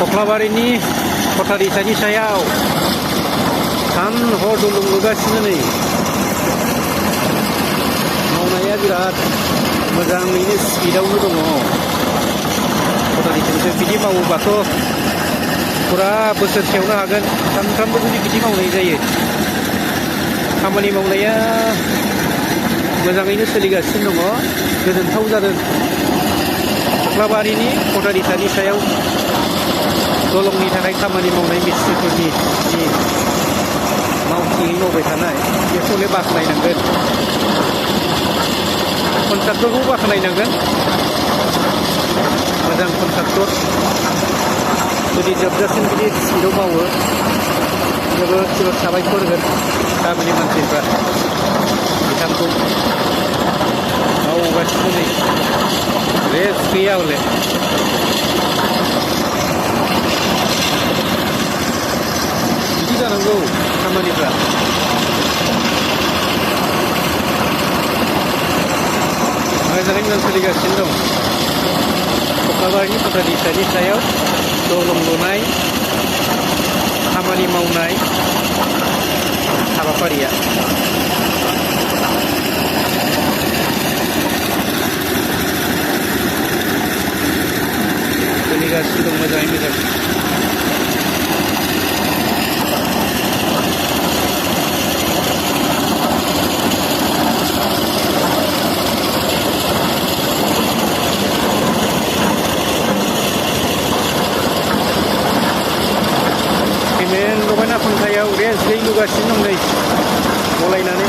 कख्लाबारिनि कटारिसानि सायाव सान हर दलं लुगासिनो नै मावनाया बिराद मोजाङैनो स्पिडआवनो दङ। कटारिसानिफ्राय बिदि मावोबाथ' फुरा बोसोरसेयावनो हागोन। सानफ्रामबो जुदि बिदि मावनाय जायो खामानि मावनाया मोजाङैनो सोलिगासिनो दङ। गोजोनथाव जादों। कख्लाबारिनि कटारिसानि सायाव दलंनि थाखाय खामानि मावनाय मिस्ट्रिफोरनि जि मावथियै मावबाय थानाय बेखौनो बाख्नायनांगोन। कन्ट्राक्टरखौ बाख्नायनांगोन। मोजां कन्ट्राक्टर जुदि जोबजासिम बिदि स्पिडआव मावो जोबोद जोबोद साबायखर होगोन गामिनि मानसिफ्रा बिथांखौ। मावगासिनो नै रेस्ट गैया हले। बिदि जानांगौ खामानिफ्रा। मोजाङै मोजां सोलिगासिनो दं कख्लाबारिनि कटारिसानि सायाव दलं लुनाय खामानि मावनाय हाबाफारिया। सोलिगासिनो दं मोजाङै मोजां। सिमेन्ट लगायना खुन्थायाव रेस्ट गैयै लुगासिनो दं नै गलायनानै।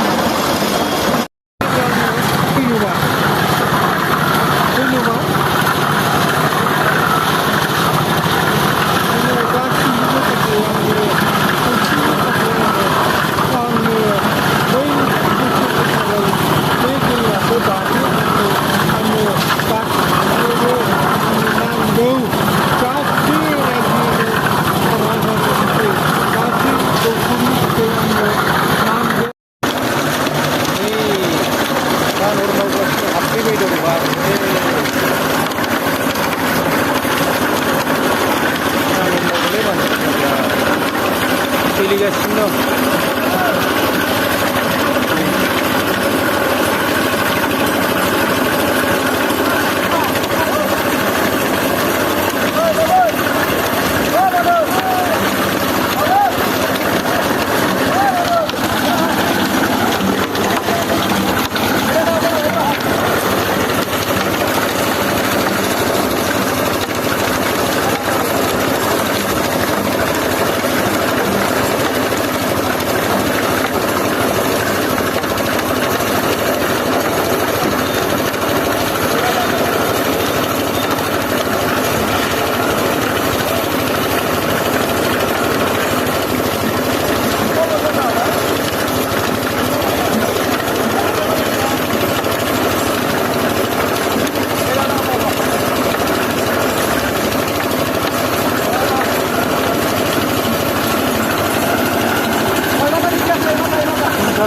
सोलिगासिनो दं।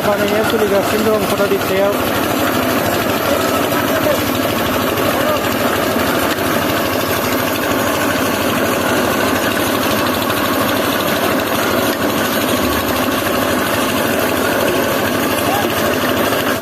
बानायनाया सोलिगासिनो दं कटारिसायाव।